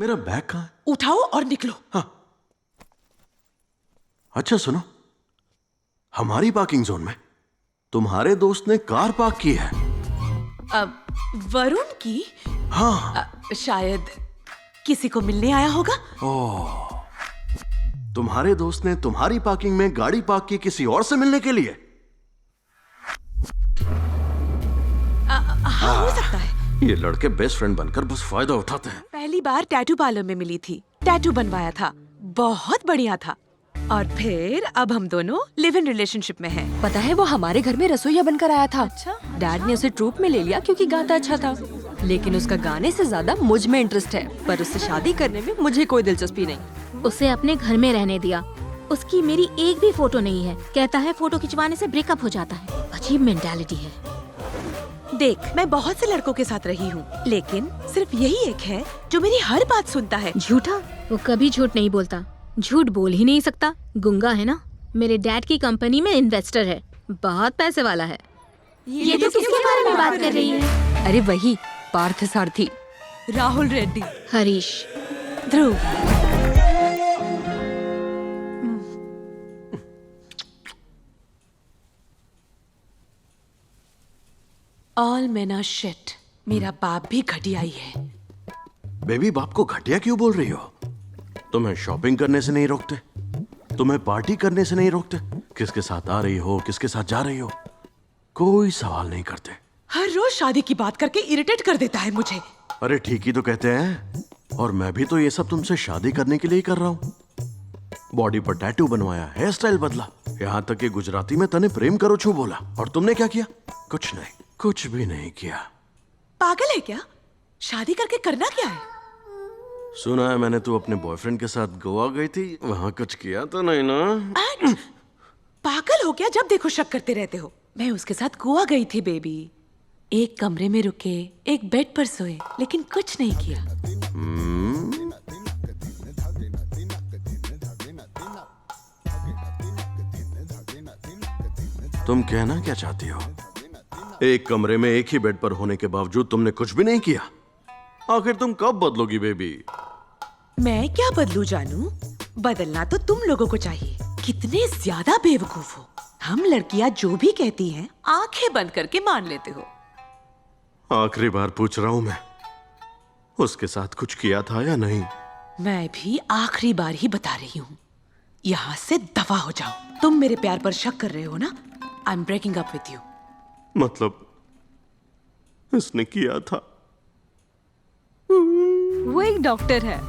मेरा बैग कहाँ है? उठाओ और निकलो। हाँ। अच्छा सुनो, हमारी पार्किंग जोन में तुम्हारे दोस्त ने कार पार्क की है। अब वरुण की? हाँ। शायद किसी को मिलने आया होगा। ओह, तुम्हारे दोस्त ने तुम्हारी पार्किंग में गाड़ी पार्क की किसी और से मिलने के लिए? हाँ, हो सकता है। ये लड़के बेस्ट फ्रेंड बनकर बस फायदा उठाते हैं। पहली बार टैटू पार्लर में मिली थी, टैटू बनवाया था, बहुत बढ़िया था। और फिर अब हम दोनों लिव इन रिलेशनशिप में हैं। पता है वो हमारे घर में रसोइया बनकर आया था। अच्छा? डैड ने उसे ट्रूप में ले लिया क्योंकि गाता अच्छा था, लेकिन उसका गाने से ज्यादा मुझ में इंटरेस्ट है। पर उससे शादी करने में मुझे कोई दिलचस्पी नहीं। उसे अपने घर में रहने दिया। उसकी मेरी एक भी फोटो नहीं है। कहता है फोटो खिंचवाने से ब्रेकअप हो जाता है। अजीब मेंटालिटी है। देख, मैं बहुत से लड़कों के साथ रही हूँ, लेकिन सिर्फ यही एक है जो मेरी हर बात सुनता है। झूठा? वो कभी झूठ नहीं बोलता, झूठ बोल ही नहीं सकता। गुंगा है ना। मेरे डैड की कंपनी में इन्वेस्टर है, बहुत पैसे वाला है। ये तो किसके बारे में बात कर रही है? अरे वही Partha Sarathi. Rahul Reddy. Harish. Dhruv. All men are shit। मेरा बाप भी घटिया ही है। बेबी, बाप को घटिया क्यों बोल रही हो? तुम्हें शॉपिंग करने से नहीं रोकते, तुम्हें पार्टी करने से नहीं रोकते, किसके साथ आ रही हो, किसके साथ जा रही हो, कोई सवाल नहीं करते। हर रोज शादी की बात करके इरिटेट कर देता है मुझे। अरे ठीक ही तो कहते हैं, और मैं भी तो ये सब तुमसे शादी करने के लिए ही कर रहा हूँ। बॉडी पर टैटू बनवाया, हेयर स्टाइल बदला, यहाँ तक कि गुजराती में तने प्रेम करो छू बोला, और तुमने क्या किया? कुछ नहीं, कुछ भी नहीं किया। पागल है क्या? शादी करके करना क्या है? सुना है मैंने तू अपने बॉयफ्रेंड के साथ गोवा गई थी, वहां कुछ किया तो नहीं ना? पागल हो क्या? जब देखो शक करते रहते हो। मैं उसके साथ गोवा गई थी बेबी। एक कमरे में रुके, एक बेड पर सोए, लेकिन कुछ नहीं किया। तुम कहना क्या चाहती हो? एक कमरे में एक ही बेड पर होने के बावजूद तुमने कुछ भी नहीं किया? आखिर तुम कब बदलोगी बेबी? मैं क्या बदलू जानू? बदलना तो तुम लोगों को चाहिए। कितने ज्यादा बेवकूफ हो। हम लड़कियां जो भी कहती हैं, आंखें बंद करके मान लेते हो। आखिरी बार पूछ रहा हूं मैं, उसके साथ कुछ किया था या नहीं? मैं भी आखिरी बार ही बता रही हूँ, यहाँ से दफा हो जाओ। तुम मेरे प्यार पर शक कर रहे हो ना? I am breaking up with you. मतलब इसने किया था? वो एक डॉक्टर है,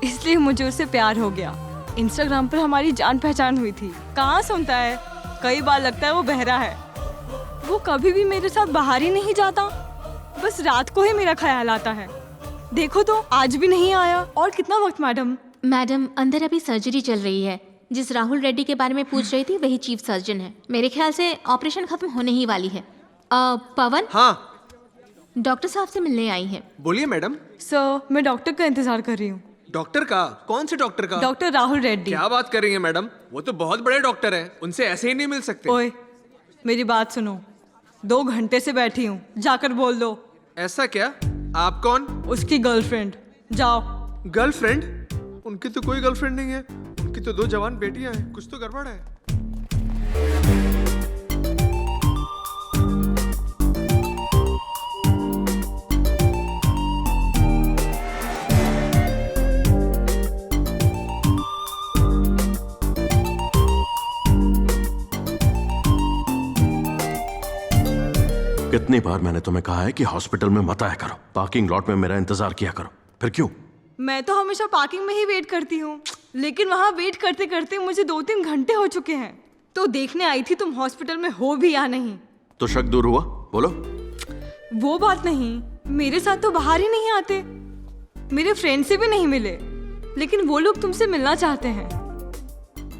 इसलिए मुझे उससे प्यार हो गया। इंस्टाग्राम पर हमारी जान पहचान हुई थी। कहाँ सुनता है, कई बार लगता है वो बहरा है। वो कभी भी मेरे साथ बाहर ही नहीं जाता, बस रात को ही मेरा ख्याल आता है। देखो तो आज भी नहीं आया। और कितना वक्त मैडम? मैडम, अंदर अभी सर्जरी चल रही है। जिस राहुल रेड्डी के बारे में पूछ रही थी वही चीफ सर्जन है। मेरे ख्याल से ऑपरेशन खत्म होने ही वाली है। पवन। हाँ, डॉक्टर साहब से मिलने आई है। बोलिए मैडम। सर, मैं डॉक्टर का इंतजार कर रही हूँ। डॉक्टर का? कौन से डॉक्टर का? डॉक्टर राहुल रेड्डी। क्या बात कर रही हैं मैडम? वो तो बहुत बड़े डॉक्टर हैं, उनसे ऐसे ही नहीं मिल सकते। ओए, मेरी बात सुनो। 2 घंटे से बैठी हूँ, जाकर बोल दो। ऐसा क्या? आप कौन? उसकी गर्लफ्रेंड। जाओ। गर्लफ्रेंड? उनकी तो कोई गर्लफ्रेंड नहीं है, उनकी तो 2 जवान बेटियां हैं। कुछ तो गड़बड़ है। कितनी बार मैंने तुम्हें कहा है कि हॉस्पिटल में मत आया करो, पार्किंग लॉट में मेरा इंतजार किया करो। फिर क्यों? मैं तो हमेशा पार्किंग में ही वेट करती हूँ, लेकिन वहाँ वेट करते करते मुझे 2-3 घंटे हो चुके हैं। तो देखने आई थी तुम हॉस्पिटल में हो भी या नहीं। तो शक दूर हुआ? बोलो। वो बात नहीं, मेरे साथ तो बाहर ही नहीं आते, मेरे फ्रेंड से भी नहीं मिले, लेकिन वो लोग तुमसे मिलना चाहते हैं।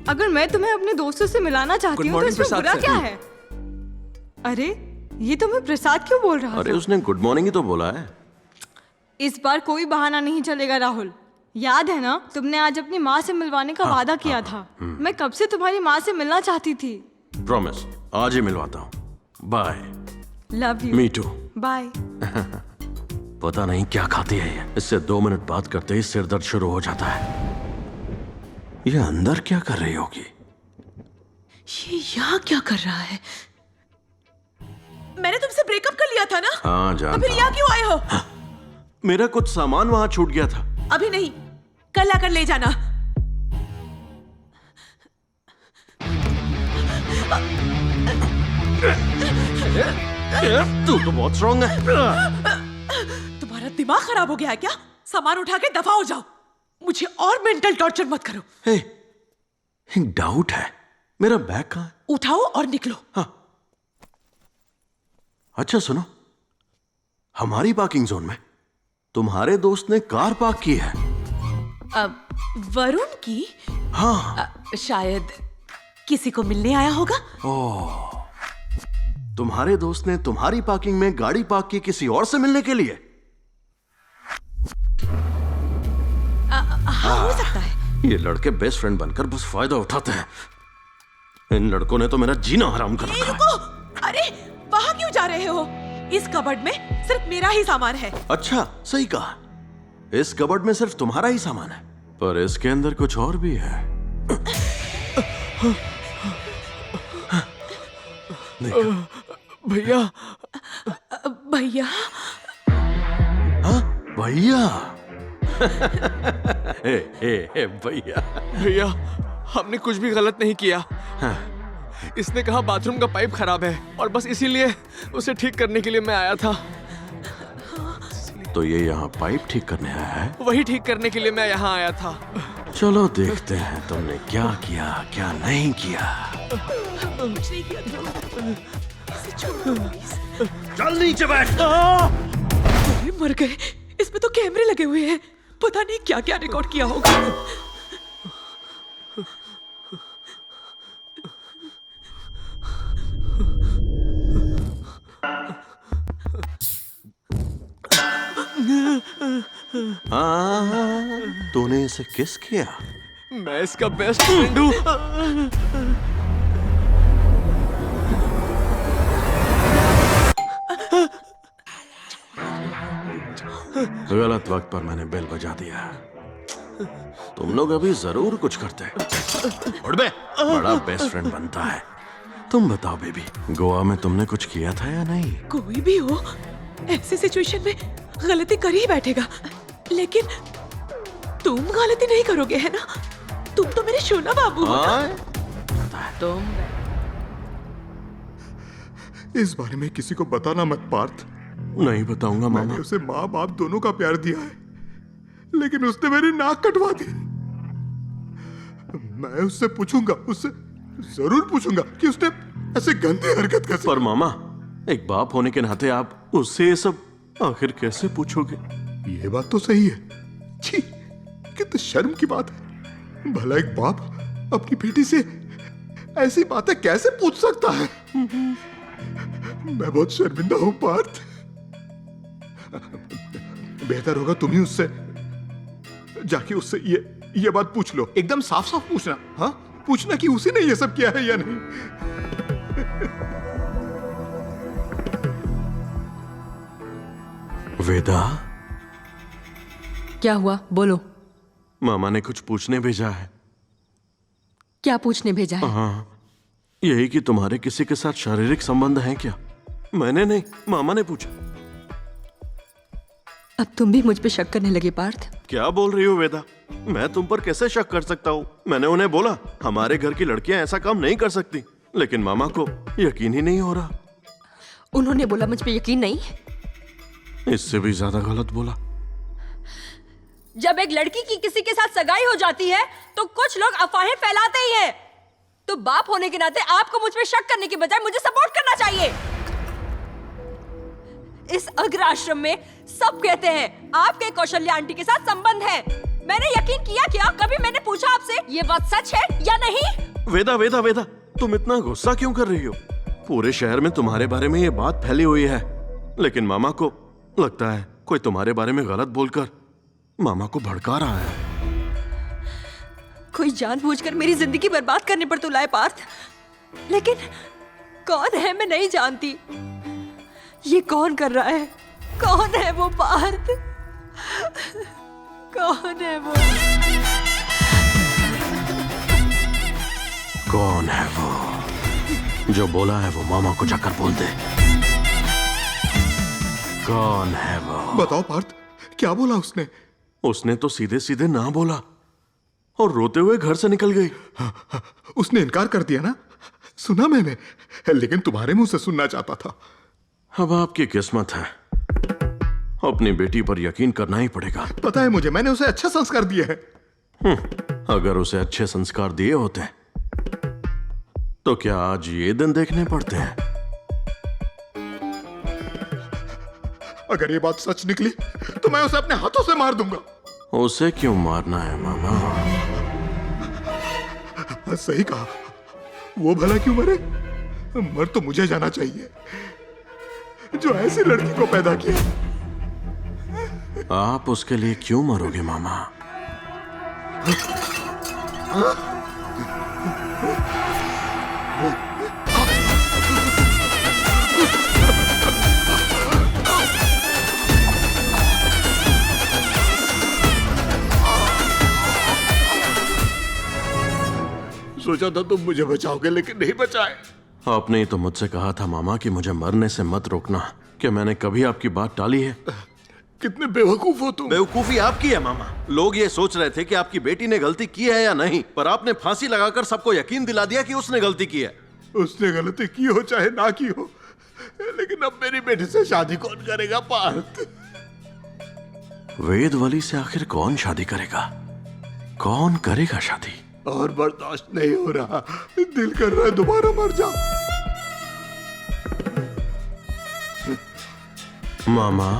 अगर मैं तुम्हें अपने दोस्तों से मिलाना चाहती हूँ तो इसमें बुरा क्या है? अरे ये तो मैं प्रसाद क्यों बोल रहा अरे था? उसने गुड मॉर्निंग ही तो बोला है। इस बार कोई बहाना नहीं चलेगा राहुल। याद है ना, तुमने आज अपनी माँ से मिलवाने का वादा किया था। मैं कब से तुम्हारी माँ से मिलना चाहती थी। प्रॉमिस, आज ही मिलवाता हूँ। Bye. Love you. Me too. Bye. पता नहीं क्या खाती है ये। इससे 2 मिनट बात करते ही सिर दर्द शुरू हो जाता है। ये अंदर क्या कर रही होगी? ये यहाँ क्या कर रहा है? मैंने तुमसे ब्रेकअप कर लिया था ना? हाँ तो जानता फिर यहाँ हूँ। क्यों आए हो? मेरा कुछ सामान वहां छूट गया था। अभी नहीं, कल आकर ले जाना। तू तो बहुत स्ट्रांग है। तुम्हारा दिमाग खराब हो गया है क्या? सामान उठा के दफा हो जाओ। मुझे और मेंटल टॉर्चर मत करो। हे, एक डाउट है, मेरा बैग कहाँ है? उठाओ और निकलो। हाँ। अच्छा सुनो, हमारी पार्किंग जोन में तुम्हारे दोस्त ने कार पार्क की है। अब वरुण की? हाँ। शायद किसी को मिलने आया होगा। ओह, तुम्हारे दोस्त ने तुम्हारी पार्किंग में गाड़ी पार्क की किसी और से मिलने के लिए? हाँ, हो सकता है। ये लड़के बेस्ट फ्रेंड बनकर बस फायदा उठाते हैं। इन लड़कों ने तो मेरा जीना हराम कर रखा है। रुको! अरे वहां क्यों जा रहे हो? इस कबर्ड में सिर्फ मेरा ही सामान है। अच्छा, सही कहा। इस कबर्ड में सिर्फ तुम्हारा ही सामान है, पर इसके अंदर कुछ और भी है। भैया। भैया? हाँ, भैया। ए, भैया। भैया, हमने कुछ भी गलत नहीं किया। इसने कहा बाथरूम का पाइप खराब है और बस इसीलिए उसे ठीक करने के लिए मैं आया था। तो ये यहाँ पाइप ठीक करने आया है? वही ठीक करने के लिए मैं यहाँ आया था। चलो देखते हैं तुमने क्या किया क्या नहीं किया। चल नीचे बैठ। अरे मर गए। इसमें तो कैमरे लगे हुए हैं। पता नहीं क्या क्या रिकॉर्ड किया होगा। हाँ, तूने इसे किस किया? मैं इसका बेस्ट फ्रेंड हूँ। गलत वक्त पर मैंने बेल बजा दिया। तुम लोग अभी जरूर कुछ करते। उठ बे, बड़ा बेस्ट फ्रेंड बनता है। तुम बताओ बेबी, गोवा में तुमने कुछ किया था या नहीं? कोई भी हो, ऐसी सिचुएशन में गलती कर ही बैठेगा। लेकिन तुम गलती नहीं करोगे, है ना? तुम तो मेरे शोना बाबू हो ना? तुम इस बारे में किसी को बताना मत पार्थ। नहीं बताऊंगा मैंने मामा। उसे माँ बाप दोनों का प्यार दिया है, लेकिन उसने मेरी नाक कटवा दी। मैं उससे पूछूंगा, उससे जरूर पूछूंगा कि उसने ऐसे गंदी हरकत कैसे। पर मामा, एक बाप होने के नाते आप उससे ये सब आखिर कैसे पूछोगे? ये बात तो सही है। छी, कितनी शर्म की बात है। भला एक बाप अपनी बेटी से ऐसी बातें कैसे पूछ सकता है? मैं बहुत शर्मिंदा हूं पार्थ। बेहतर होगा तुम ही उससे जाके उससे ये बात पूछ लो। एकदम साफ साफ पूछना। हाँ, पूछना कि उसी ने ये सब किया है या नहीं। वेदा, क्या हुआ? बोलो। मामा ने कुछ पूछने भेजा है। क्या पूछने भेजा है? हाँ, यही कि तुम्हारे किसी के साथ शारीरिक संबंध है क्या? मैंने नहीं, मामा ने पूछा। अब तुम भी मुझ पे शक करने लगे पार्थ। क्या बोल रही हो वेदा? मैं तुम पर कैसे शक कर सकता हूँ? मैंने उन्हें बोला हमारे घर की लड़कियां ऐसा काम नहीं कर सकती, लेकिन मामा को यकीन ही नहीं हो रहा। उन्होंने बोला मुझ पे यकीन नहीं? इससे भी ज्यादा गलत बोला। जब एक लड़की की किसी के साथ सगाई हो जाती है तो कुछ लोग अफवाहें फैलाते ही हैं। तो बाप होने के नाते आपको मुझ पे शक करने की बजाय मुझे सपोर्ट करना चाहिए। इस अग्र आश्रम में सब कहते हैं आपके कौशल्या आंटी के साथ संबंध है। मैंने यकीन किया क्या? कभी मैंने पूछा आपसे ये बात सच है या नहीं? वेदा वेदा वेदा, तुम इतना गुस्सा क्यों कर रही हो? पूरे शहर में तुम्हारे बारे में ये बात फैली हुई है, लेकिन मामा को लगता है कोई तुम्हारे बारे में गलत बोलकर मामा को भड़का रहा है। कोई जानबूझकर मेरी जिंदगी बर्बाद करने पर तुला है पार्थ, लेकिन कौन है मैं नहीं जानती। ये कौन कर रहा है? कौन है वो पार्थ? कौन है वो? कौन है वो? जो बोला है वो मामा को जाकर बोल दे। कौन है वो? बताओ पार्थ, क्या बोला उसने? उसने तो सीधे सीधे ना बोला और रोते हुए घर से निकल गई। उसने इनकार कर दिया ना? सुना मैंने, लेकिन तुम्हारे मुंह से सुनना चाहता था। अब आपकी किस्मत है, अपनी बेटी पर यकीन करना ही पड़ेगा। पता है मुझे, मैंने उसे अच्छे संस्कार दिए हैं। अगर उसे अच्छे संस्कार दिए होते तो क्या आज ये दिन देखने पड़ते हैं? अगर ये बात सच निकली तो मैं उसे अपने हाथों से मार दूंगा। उसे क्यों मारना है मामा? सही कहा, वो भला क्यों मरे? मर तो मुझे जाना चाहिए जो ऐसी लड़की को पैदा किया। आप उसके लिए क्यों मरोगे मामा? सोचा था तुम मुझे बचाओगे, लेकिन नहीं बचाए। आपने ही तो मुझसे कहा था मामा कि मुझे मरने से मत रोकना। क्या मैंने कभी आपकी बात टाली है? कितने बेवकूफ हो तुम। बेवकूफी आपकी है मामा। लोग ये सोच रहे थे कि आपकी बेटी ने गलती की है या नहीं, पर आपने फांसी लगाकर सबको यकीन दिला दिया कि उसने गलती की है। उसने गलती की हो चाहे ना की हो, लेकिन अब मेरी बेटी से शादी कौन करेगा पार्थ? वेदवली से आखिर कौन शादी करेगा? कौन करेगा शादी? और बर्दाश्त नहीं हो रहा, दिल कर रहा है दोबारा मर जाओ। मामा,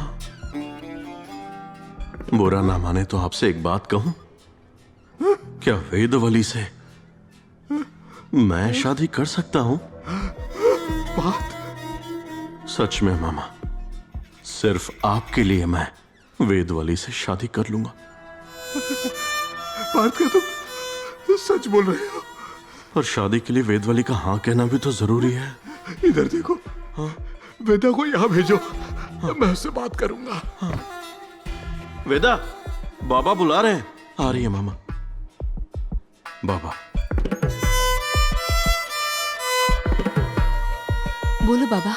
बुरा ना माने तो आपसे एक बात कहूं? क्या वेदवली से मैं शादी कर सकता हूं? बात सच में मामा, सिर्फ आपके लिए मैं वेदवली से शादी कर लूंगा। पार्थ, क्या तुम सच बोल रहे हो? पर शादी के लिए वेदवली का हाँ कहना भी तो जरूरी है। इधर देखो, वेदा को यहाँ भेजो, मैं उससे बात करूंगा। वेदा, बाबा बुला रहे हैं। आ रही है मामा। बाबा। बोलो बाबा।